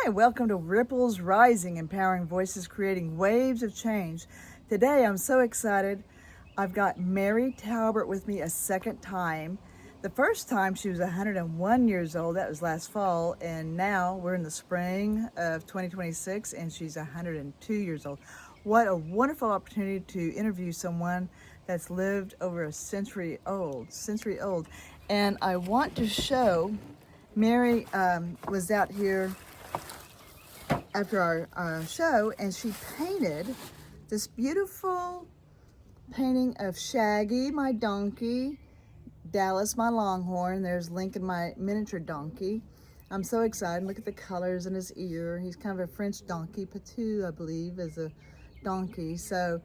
Hi, welcome to Ripples Rising, empowering voices, creating waves of change. Today I'm so excited. I've got Mary Talbert with me a second time. The first time she was 101 years old, that was last fall, and now we're in the spring of 2026 and she's 102 years old. What a wonderful opportunity to interview someone that's lived over a century old. And I want to show, Mary was out here after our show, and she painted this beautiful painting of Shaggy, my donkey, Dallas, my longhorn. There's Lincoln, my miniature donkey. I'm so excited. Look at the colors in his ear. He's kind of a French donkey. Patou, I believe, is a donkey. So,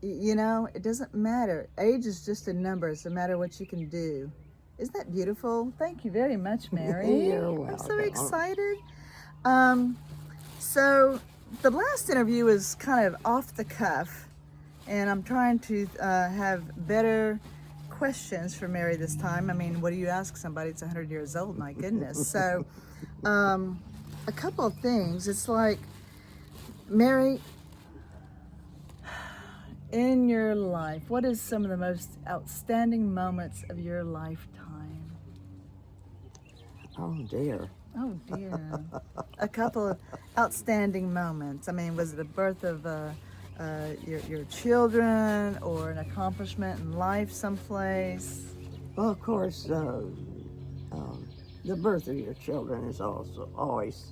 you know, it doesn't matter. Age is just a number. It's a matter what you can do. Isn't that beautiful? Thank you very much, Mary. You're welcome. I'm so excited. So the last interview was kind of off the cuff, and I'm trying to have better questions for Mary this time. I mean, what do you ask somebody that's 100 years old? My goodness. So a couple of things. It's like, Mary, in your life, what is some of the most outstanding moments of your lifetime? Oh dear. Oh dear. A couple of outstanding moments. I mean, was it the birth of your children, or an accomplishment in life someplace? Well, of course, the birth of your children is also always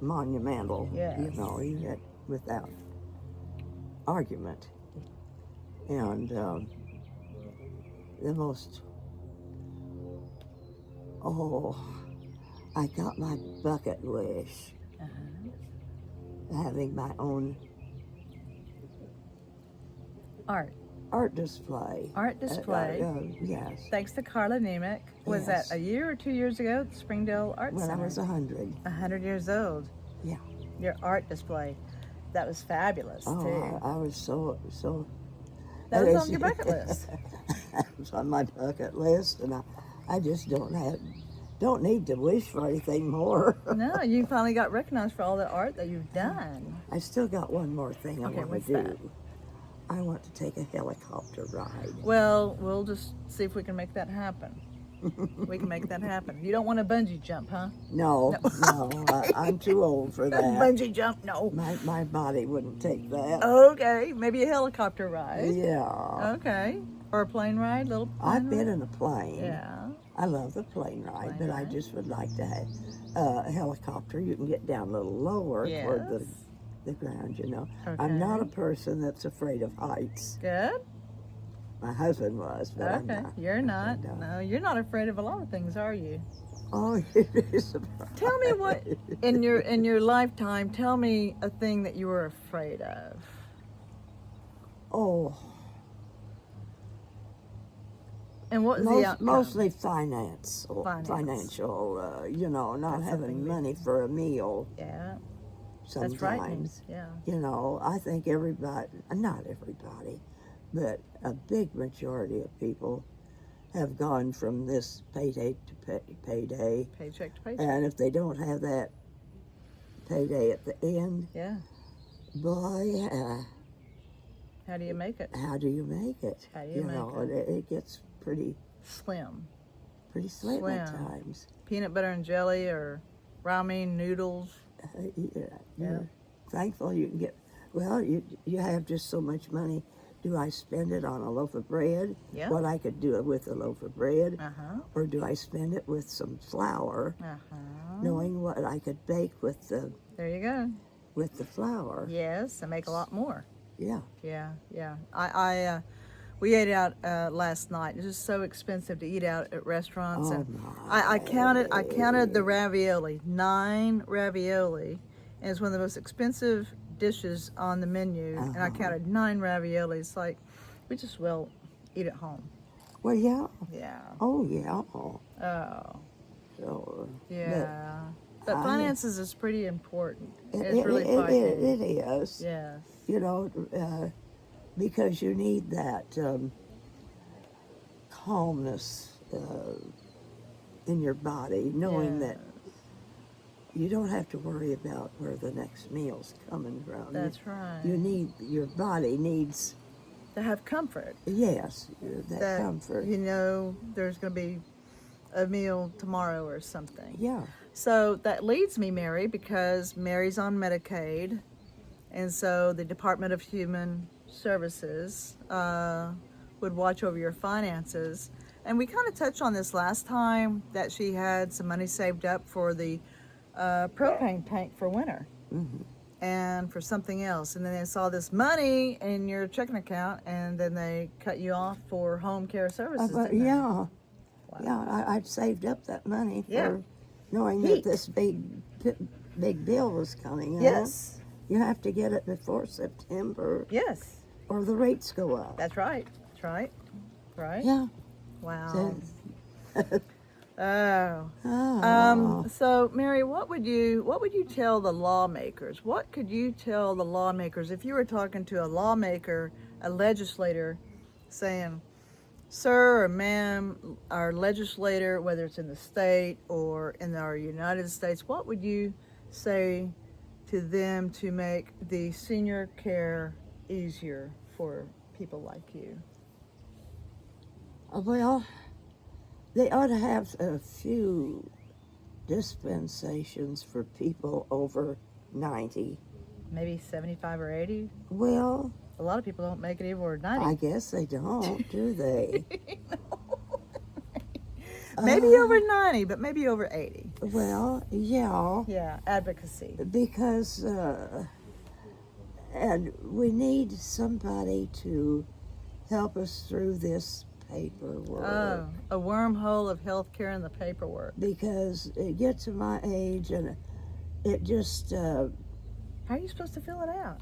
monumental. Yes. You know, even without argument. And the most, I got my bucket wish, having my own Art display. Yes. Thanks to Carla Nemec. Was Yes. that a year or 2 years ago at the Springdale Art When Center? I was 100. 100 years old. Yeah. Your art display. That was fabulous, Oh, too. I was so. That was on your bucket list. It was on my bucket list, and I just don't need to wish for anything more. No, you finally got recognized for all the art that you've done. I still got one more thing I Okay, want what's to do. that? I want to take a helicopter ride. Well, we'll just see if we can make that happen. We can make that happen. You don't want a bungee jump, huh? No, I'm too old for that. Bungee jump, no. My body wouldn't take that. Okay, maybe a helicopter ride. Yeah. Okay, or a plane ride, little plane I've been ride? in a plane. Yeah. I love the plane ride, but I ride. just would like to have a helicopter. You can get down a little lower toward Yes. the ground, you know. Okay. I'm not a person that's afraid of heights. Good. My husband was, but I'm Okay, not. you're not. No. No, you're not afraid of a lot of things, are you? Oh, it is. Tell me what in your lifetime. Tell me a thing that you were afraid of. Oh, And what was the outcome? mostly financial, you know, not That's having something money for a meal Yeah, sometimes. that's frightening. Yeah. You know, I think everybody, not everybody, but a big majority of people have gone from this payday to payday. Paycheck to paycheck. And if they don't have that payday at the end, Yeah. boy, How do you make it? how do you make it? How do you make know, it? it gets pretty Slim. slim at Slim. times. Peanut butter and jelly, or ramen noodles. Yeah. Yeah. Thankful you can get, well, you have just so much money. Do I spend it on a loaf of bread? Yeah. What I could do with a loaf of bread? Uh-huh. Or do I spend it with some flour, Uh-huh. knowing what I could bake with the There you go. flour? Yes, and make a lot more. Yeah. Yeah. We ate out last night. It's just so expensive to eat out at restaurants. Oh, And I counted the ravioli, 9 ravioli, and it's one of the most expensive dishes on the menu. And I counted 9 raviolis. Like, we just will eat at home. Well, yeah. Yeah. Oh, yeah. Oh. So, Yeah. But finances is pretty important. It is. Yes. You know, because you need that calmness in your body, knowing that you don't have to worry about where the next meal's coming from. That's right. Your body needs, To have comfort. yes, that comfort. You know there's going to be a meal tomorrow or something. Yeah. So that leads me, Mary, because Mary's on Medicaid, and so the Department of Human Services would watch over your finances. And we kind of touched on this last time, that she had some money saved up for the propane tank for winter and for something else. And then they saw this money in your checking account, and then they cut you off for home care services. Didn't they? Yeah. Wow. Yeah, I'd saved up that money for Yeah. knowing Heat. that this big bill was coming. Yes. You have to get it before September, Yes. or the rates go up. That's right. That's right. Right? Yeah. Wow. So, Oh. So Mary, what would you tell the lawmakers? What could you tell the lawmakers if you were talking to a lawmaker, a legislator, saying, "Sir or ma'am, our legislator, whether it's in the state or in our United States, what would you say to them to make the senior care easier for people like you?" well, they ought to have a few dispensations for people over 90. Maybe 75 or 80. Well, A lot of people don't make it over 90. I guess they don't, do they? Maybe over 90, but maybe over 80. Well, yeah. Yeah, advocacy. Because, and we need somebody to help us through this paperwork. Oh, a wormhole of healthcare in the paperwork. Because it gets to my age and it just, How are you supposed to fill it out?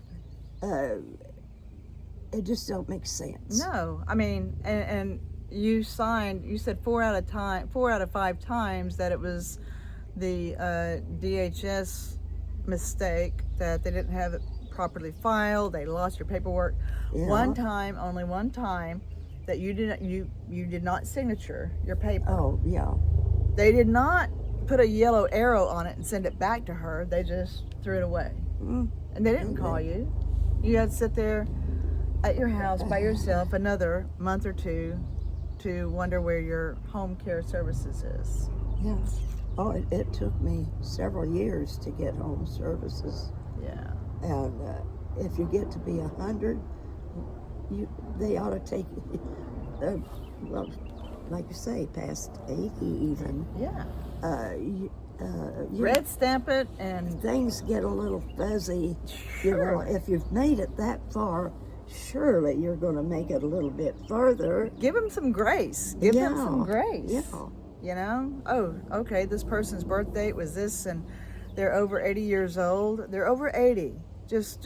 it just don't make sense. No, I mean, and you said 4 out of 5 times that it was the DHS mistake, that they didn't have it properly filed, they lost your paperwork. Yeah. Only one time, that you did not signature your paper. Oh, yeah. They did not put a yellow arrow on it and send it back to her. They just threw it away. And they didn't call you. You had to sit there at your house by yourself another month or two to wonder where your home care services is. Yeah. Oh, it took me several years to get home services. Yeah. And if you get to be 100, they ought to take, well, like you say, past 80 even. Yeah. Red Red stamp it, and things get a little fuzzy. You Sure. know, if you've made it that far, surely you're going to make it a little bit further. give them some grace. Give them some grace. Yeah. You know, oh, okay, this person's birth date was this, and they're over 80 years old. They're over 80. Just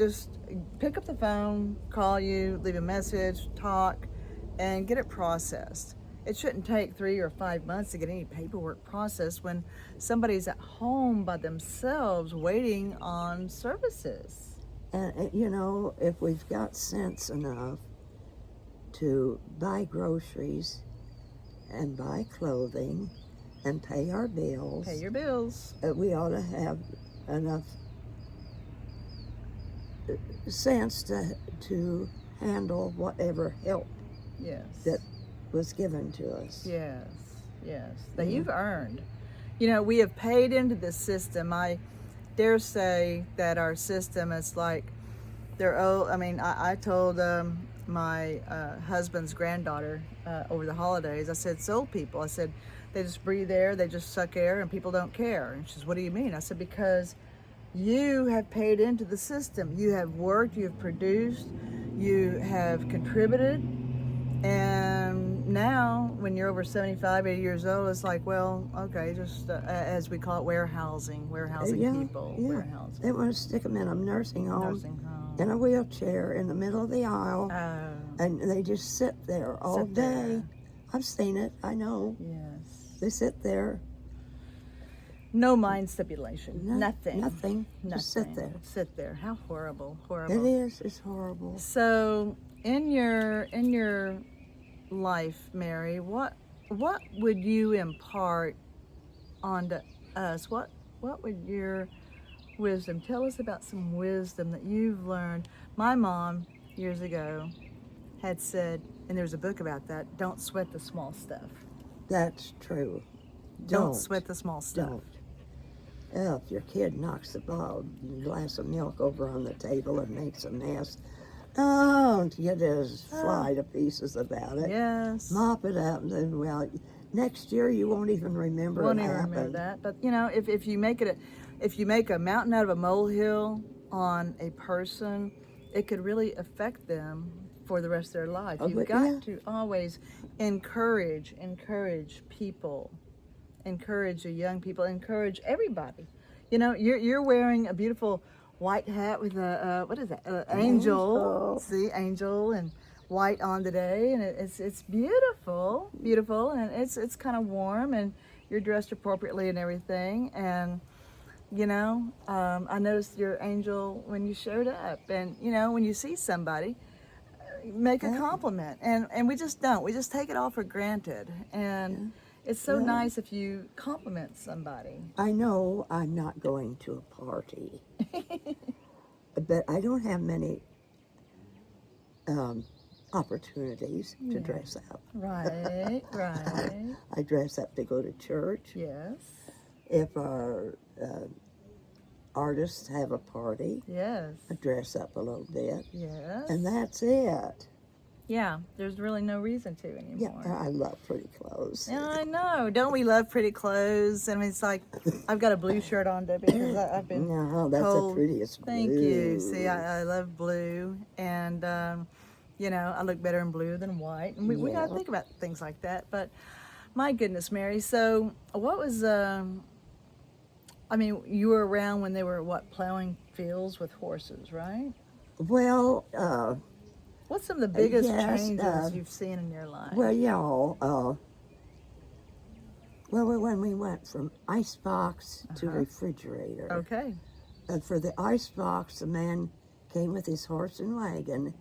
pick up the phone, call you, leave a message, talk, and get it processed. It shouldn't take 3 or 5 months to get any paperwork processed when somebody's at home by themselves waiting on services. And, you know, if we've got sense enough to buy groceries and buy clothing and pay our bills, Pay your bills. we ought to have enough sense to handle whatever help Yes. that was given to us. Yes, that you've earned. You know, we have paid into the system. I dare say that our system is like, they're old. I mean, I told my husband's granddaughter over the holidays, I said, it's old people. I said, they just breathe air, they just suck air, and people don't care. And she says, what do you mean? I said, because you have paid into the system. You have worked, you have produced, you have contributed. And now, when you're over 75, 80 years old, it's like, well, okay, just as we call it, warehousing people. Yeah. Warehousing. They want to stick them in a nursing home, Nursing home. in a wheelchair in the middle of the aisle, Oh, and they just sit there all Sit day. there. I've seen it, I know. yes. They sit there. No mind stipulation. Nothing. Nothing. Just sit there. Sit there. How horrible. Horrible. It is. It's horrible. So, in your life, Mary, what would you impart onto us? What what would your wisdom, tell us about some wisdom that you've learned. My mom, years ago, had said, and there's a book about that, don't sweat the small stuff. That's true. Don't sweat the small stuff. Don't. If your kid knocks a glass of milk over on the table and makes a mess, don't get his fly to pieces about it. Yes. Mop it up, and then, well, next year you won't even remember Won't it even happened. remember that. But you know, if you make it if you make a mountain out of a molehill on a person, it could really affect them for the rest of their life. Oh, You've but got yeah. to always encourage people, encourage the young people, encourage everybody. You know, you're wearing a beautiful white hat with a what is that? Angel. See, angel and white on today, and it's beautiful, and it's kind of warm, and you're dressed appropriately and everything. And you know, I noticed your angel when you showed up, and you know, when you see somebody, make a compliment, and we just don't. We just take it all for granted, and it's so nice if you compliment somebody. I know I'm not going to a party, but I don't have many opportunities to dress up. Right, right. I dress up to go to church. Yes. If our artists have a party, Yes. I dress up a little bit, Yes. and that's it. Yeah, there's really no reason to Yeah, anymore. I love pretty clothes. Yeah, I know. Don't we love pretty clothes? I mean, it's like I've got a blue shirt on today because I've been No, that's cold. the prettiest blue. Thank you. See, I love blue, and you know, I look better in blue than white, and we got to think about things like that. But my goodness, Mary. So, what was? I mean, you were around when they were plowing fields with horses, right? Well, What's some of the biggest yes, changes you've seen in your life? well, when we went from icebox to refrigerator, Okay. and for the icebox, the man came with his horse and wagon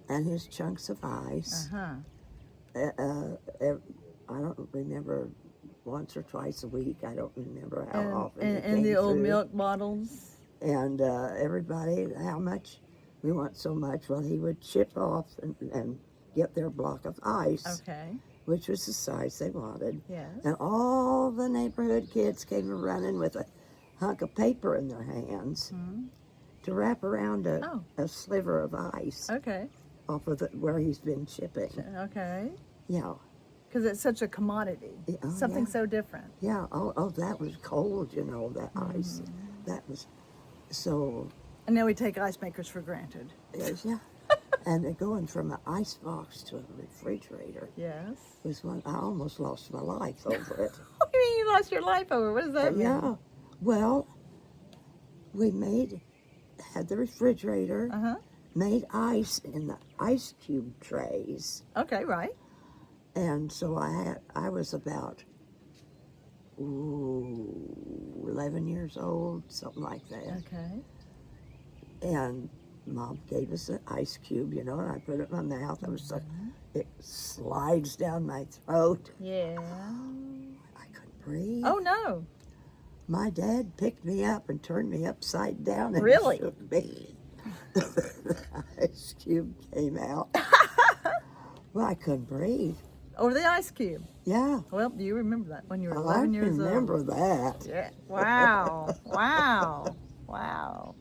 and his chunks of ice. I don't remember, once or twice a week. I don't remember how often. And the old milk bottles. And everybody, how much? We want so much. Well, he would chip off and get their block of ice, Okay. which was the size they wanted. Yes. And all the neighborhood kids came running with a hunk of paper in their hands to wrap around a sliver of ice Okay. off of where he's been chipping. Okay. Yeah. Because it's such a commodity. Something so different. Yeah. Oh, that was cold, you know, that ice. That was so. And now we take ice makers for granted. Yeah. And going from an ice box to a refrigerator Yes. was one. I almost lost my life over it. What do you mean you lost your life over? What does that mean? Yeah. Well, we had the refrigerator, made ice in the ice cube trays. Okay, right. And so I was about 11 years old, something like that. Okay. And Mom gave us an ice cube, you know, and I put it in my mouth. I was like, it slides down my throat. Yeah. I couldn't breathe. Oh, no. My dad picked me up and turned me upside down and Really? shook me. The ice cube came out. Well, I couldn't breathe. Over the ice cube. Yeah. Well, do you remember that when you were I 11 years old? remember that. Yeah. Wow. Wow. Wow.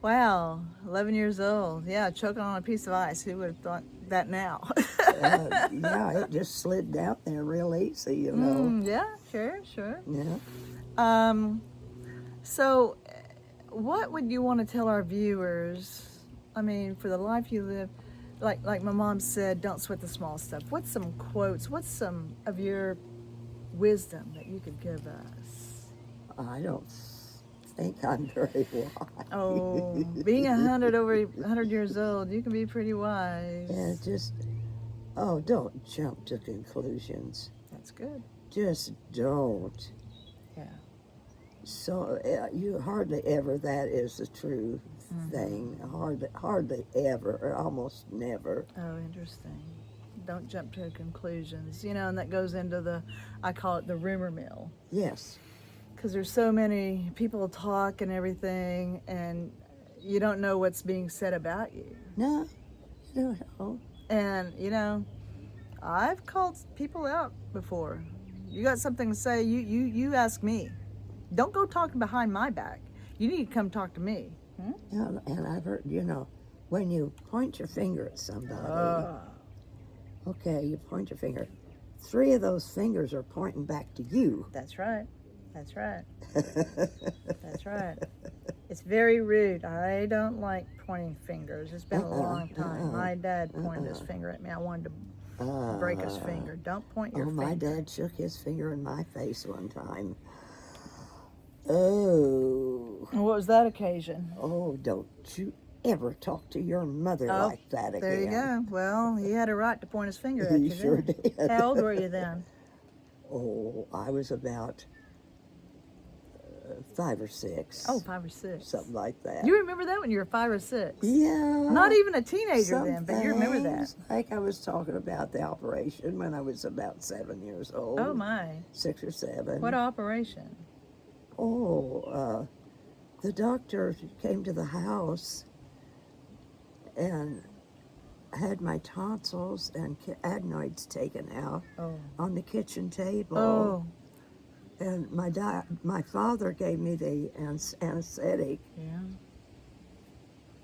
Wow. 11 years old. Yeah, choking on a piece of ice. Who would have thought that now? Yeah, it just slid down there real easy, you know. Yeah, sure. Yeah. So, what would you want to tell our viewers? I mean, for the life you live, like my mom said, don't sweat the small stuff. What's some quotes? What's some of your wisdom that you could give us? I don't think I'm very wise. Oh, being 100 years old, you can be pretty wise. Yeah, don't jump to conclusions. That's good. Just don't. Yeah. So you hardly ever, that is the true thing. Hardly ever, or almost never. Oh, interesting. Don't jump to conclusions. You know, and that goes into I call it the rumor mill. Yes. Because there's so many people talk and everything, and you don't know what's being said about you. No, you don't know. And, you know, I've called people out before. You got something to say, you ask me. Don't go talking behind my back. You need to come talk to me. Hmm? And I've heard, when you point your finger at somebody, okay, you point your finger. 3 of those fingers are pointing back to you. That's right. That's right. That's right. It's very rude. I don't like pointing fingers. It's been a long time. My dad pointed his finger at me. I wanted to break his finger. Don't point your finger. My dad shook his finger in my face one time. Oh. And what was that occasion? Oh, don't you ever talk to your mother like that again. There you go. Well, he had a right to point his finger at you. He sure did. How old were you then? Oh, I was about 5 or 6. Oh, 5 or 6. Something like that. You remember that when you were 5 or 6? Yeah. Not even a teenager Some then, but you remember that. things, like I was talking about the operation when I was about 7 years old. Oh, my. 6 or 7. What operation? Oh, the doctor came to the house and had my tonsils and adenoids taken out on the kitchen table. Oh. And my father gave me the anesthetic. Yeah.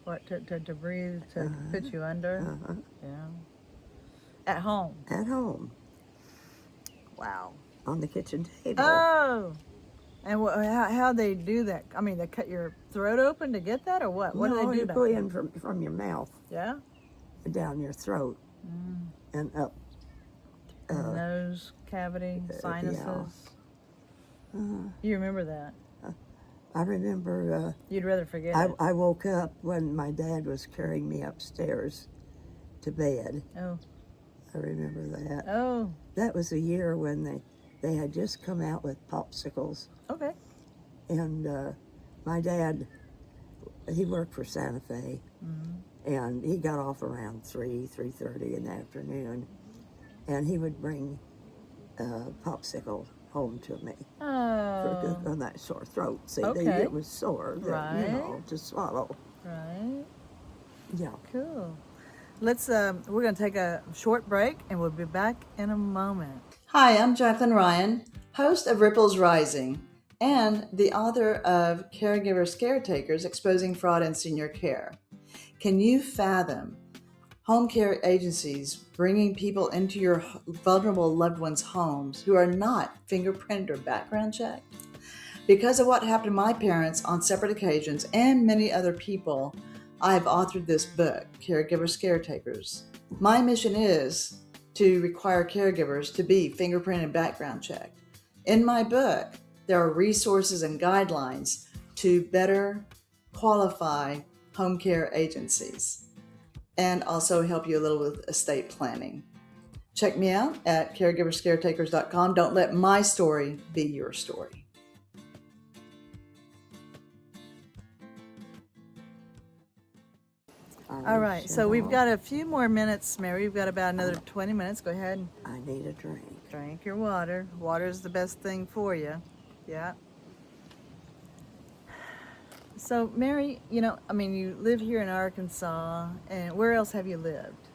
What, to breathe, to put you under? Yeah. At home? At home. Wow. On the kitchen table. Oh! And how they do that? I mean, they cut your throat open to get that, or what? What do they do? You go in from your mouth. Yeah? Down your throat. And up. Nose cavity, sinuses. Yeah. You remember that? I remember... You'd rather forget it. I woke up when my dad was carrying me upstairs to bed. Oh. I remember that. Oh. That was a year when they had just come out with popsicles. Okay. And my dad, he worked for Santa Fe. And he got off around 3:30 in the afternoon. And he would bring popsicle home to me. Oh. On that sore throat. See, Okay. it was sore, that, to swallow. Right. Yeah. Cool. Let's, we're going to take a short break and we'll be back in a moment. Hi, I'm Jacklyn Ryan, host of Ripples Rising and the author of Caregiver Caretakers, Exposing Fraud in Senior Care. Can you fathom home care agencies bringing people into your vulnerable loved ones' homes who are not fingerprinted or background checked? Because of what happened to my parents on separate occasions and many other people, I've authored this book, Caregiver Caretakers. My mission is to require caregivers to be fingerprinted and background checked. In my book, there are resources and guidelines to better qualify home care agencies and also help you a little with estate planning. Check me out at caregiverscaretakers.com. Don't let my story be your story. All right, so we've got a few more minutes, Mary. We've got about another 20 minutes. Go ahead and I need a drink. drink your water. Water is the best thing for you. Yeah. So, Mary, you live here in Arkansas, and where else have you lived?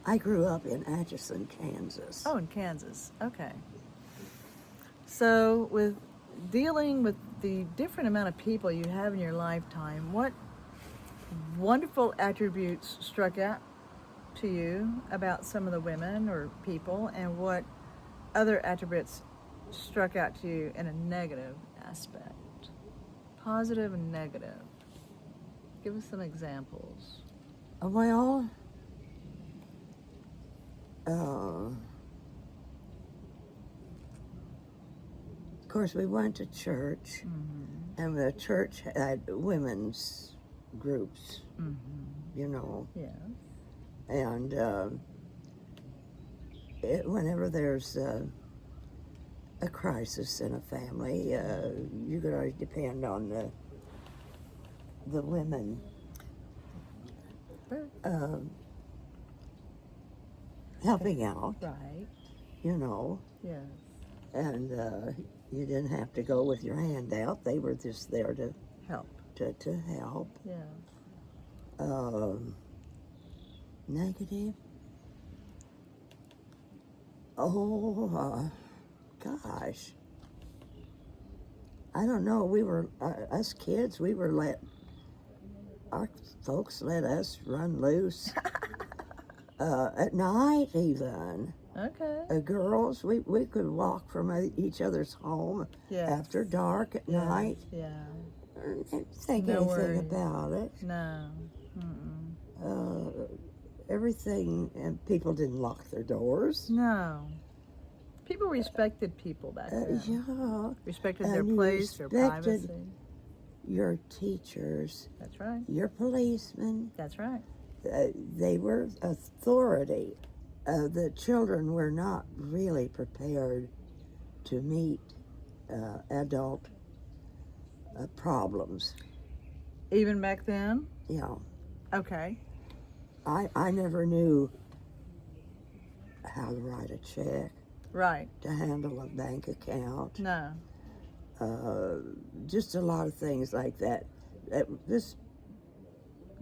I grew up in Atchison, Kansas. Oh, in Kansas. Okay. So, with dealing with the different amount of people you have in your lifetime, what wonderful attributes struck out to you about some of the women or people, and what other attributes struck out to you in a negative aspect? Positive and negative. Give us some examples. Well, of course, we went to church, and the church had women's groups, Yeah. and whenever there's a crisis in a family, you could always depend on the women helping out, Right. you know. Yes. And you didn't have to go with your hand out. They were just there to Help. to help. Yeah. Negative. Oh, gosh. I don't know. We were us kids. We were our folks let us run loose at night even. Okay. Girls, we could walk from each other's home Yeah. after dark at night. Yeah. Didn't think No anything worries. about it. No. Mm-mm. Everything, and people didn't lock their doors. No. People respected people back then. Yeah. Respected And their you place, their respected privacy. your teachers, That's right. your policemen. That's right. They were authority. The children were not really prepared to meet adult problems. Even back then? Yeah. Okay. I never knew how to write a check, Right. to handle a bank account, No. just a lot of things like that. This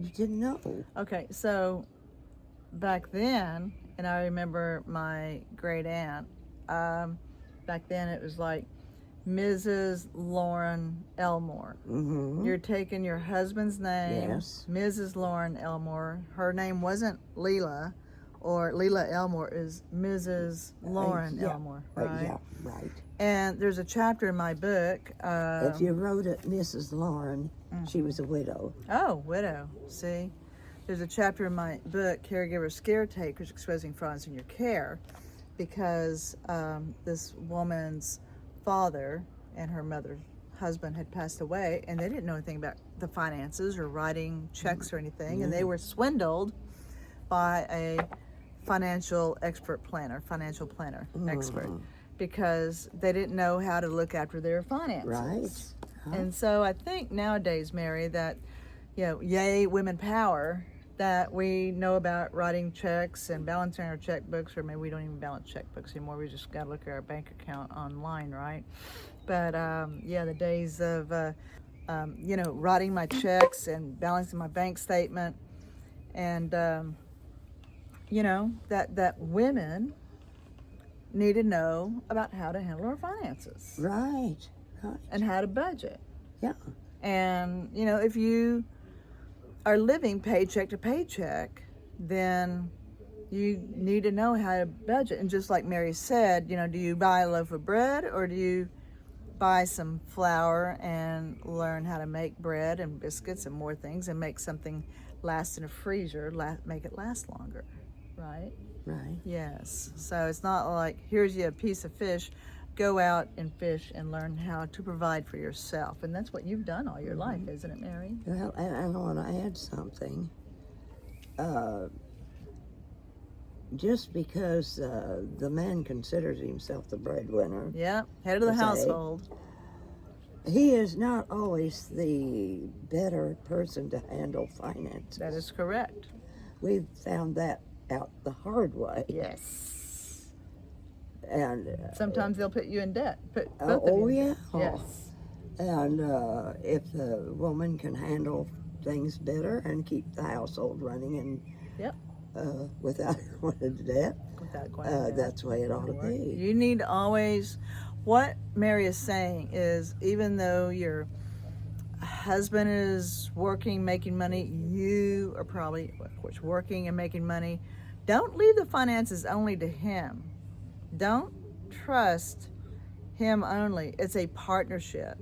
you didn't know. Okay, so back then, and I remember my great aunt, back then it was like Mrs. Lauren Elmore. Mm-hmm. You're taking your husband's name, Yes. Mrs. Lauren Elmore. Her name wasn't Leela, or Leela Elmore is Mrs. Lauren Yeah. Elmore, right? Yeah, right. And there's a chapter in my book. If you wrote it Mrs. Lauren, she was a widow. Oh, widow. See? There's a chapter in my book, Caregivers, Caretakers, Exposing Frauds in Your Care, because this woman's father and her mother's husband had passed away, and they didn't know anything about the finances or writing checks or anything, and they were swindled by a financial financial planner expert, because they didn't know how to look after their finances. Right. And so I think nowadays, Mary, that, yay, women power, that we know about writing checks and balancing our checkbooks, or maybe we don't even balance checkbooks anymore. We just got to look at our bank account online, right? But the days of, writing my checks and balancing my bank statement, and, that women need to know about how to handle our finances. Right. And how to budget. Yeah. And, if you are living paycheck to paycheck, then you need to know how to budget. And just like Mary said, do you buy a loaf of bread, or do you buy some flour and learn how to make bread and biscuits and more things, and make something last in a freezer, make it last longer, right? Right. Yes. So it's not like, here's you a piece of fish, go out and fish and learn how to provide for yourself. And that's what you've done all your life, isn't it, Mary? Well, and I want to add something. Just because the man considers himself the breadwinner, Yeah, head of the household. he is not always the better person to handle finances. That is correct. We've found that out the hard way. Yes. And Sometimes they'll put you in debt. Put both of you in debt. Yes. And if the woman can handle things better and keep the household running and Yep. Without going into debt, Without going into debt. that's the way it ought to be. You need to always, what Mary is saying is, even though your husband is working, making money, you are probably, of course, working and making money. Don't leave the finances only to him. Don't trust him only. It's a partnership,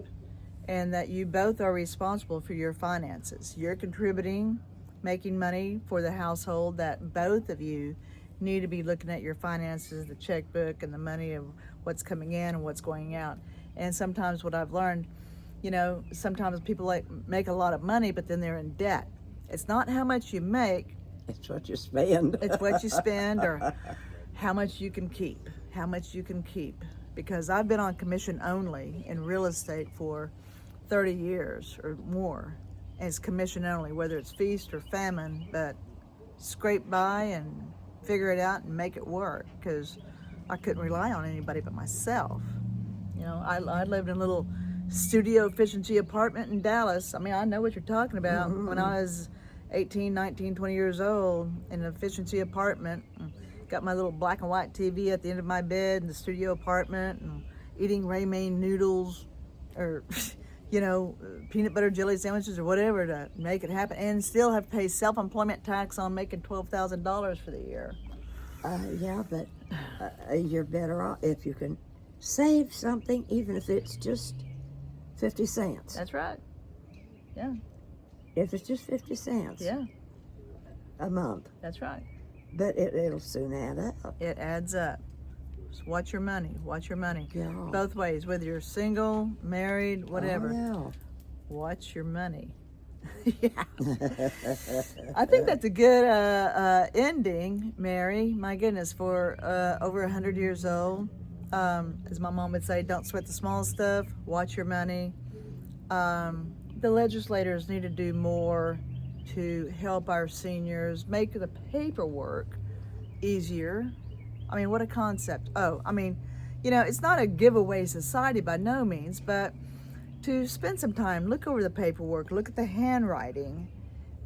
and that you both are responsible for your finances. You're contributing, making money for the household, that both of you need to be looking at your finances, the checkbook and the money of what's coming in and what's going out. And sometimes what I've learned, sometimes people make a lot of money, but then they're in debt. It's not how much you make. It's what you spend. It's what you spend, or how much you can keep. Because I've been on commission only in real estate for 30 years or more. And it's commission only, whether it's feast or famine, but scrape by and figure it out and make it work, because I couldn't rely on anybody but myself. You know, I lived in a little studio efficiency apartment in Dallas. I mean, I know what you're talking about. When I was 18, 19, 20 years old in an efficiency apartment, got my little black and white TV at the end of my bed in the studio apartment, and eating Ramen noodles or, you know, peanut butter jelly sandwiches or whatever to make it happen, and still have to pay self-employment tax on making $12,000 for the year. Yeah, but you're better off if you can save something, even if it's just 50 cents. That's right. Yeah. If it's just 50 cents Yeah, a month. that's right. But it'll soon add up. It adds up. Just watch your money. Watch your money. Yeah. Both ways, whether you're single, married, whatever. Oh, Watch your money. Yeah. I think that's a good ending, Mary. My goodness, for over 100 years old. As my mom would say, don't sweat the small stuff. Watch your money. The legislators need to do more to help our seniors, make the paperwork easier. I mean, what a concept. Oh, I mean, you know, it's not a giveaway society by no means, but to spend some time, look over the paperwork, look at the handwriting,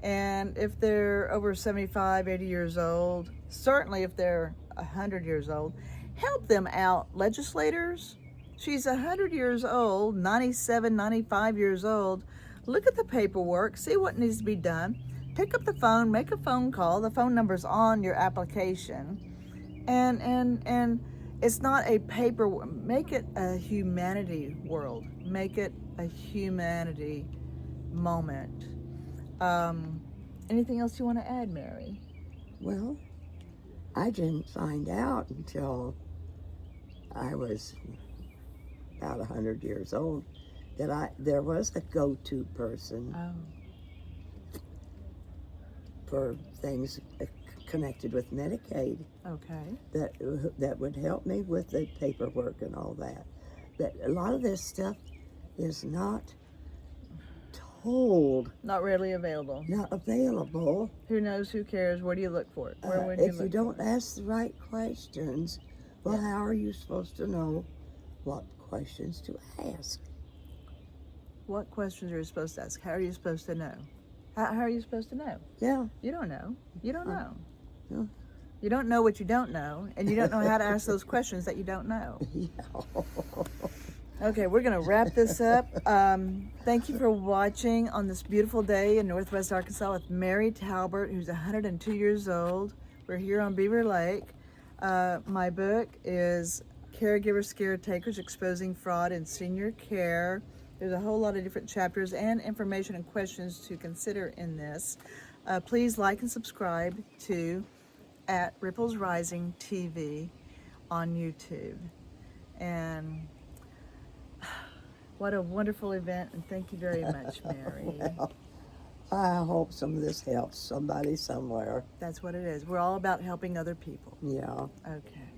and if they're over 75, 80 years old, certainly if they're 100 years old, help them out, legislators. She's 100 years old, 97, 95 years old. Look at the paperwork, see what needs to be done. Pick up the phone, make a phone call. The phone number's on your application. And it's not a paper, make it a humanity world. Make it a humanity moment. Anything else you want to add, Mary? well, I didn't find out until I was about 100 years old that there was a go-to person Oh, for things connected with Medicaid okay. that would help me with the paperwork and all that. But a lot of this stuff is not told, Not readily available. not available. Who knows? Who cares? Where do you look for it? Where would you If you look? don't ask the right questions, well, how are you supposed to know what questions to ask? What questions are you supposed to ask? How are you supposed to know? How are you supposed to know? Yeah. You don't know. You don't know. No. You don't know what you don't know, and you don't know how to ask those questions that you don't know. Yeah. Okay, we're going to wrap this up. Thank you for watching on this beautiful day in Northwest Arkansas with Mary Talbert, who's 102 years old. We're here on Beaver Lake. My book is Caregiver Caretakers, Exposing Fraud in Senior Care. There's a whole lot of different chapters and information and questions to consider in this. Please like and subscribe to @Ripples Rising TV on YouTube. And what a wonderful event, and thank you very much, Mary. Well, I hope some of this helps somebody somewhere. That's what it is. We're all about helping other people. Yeah. Okay.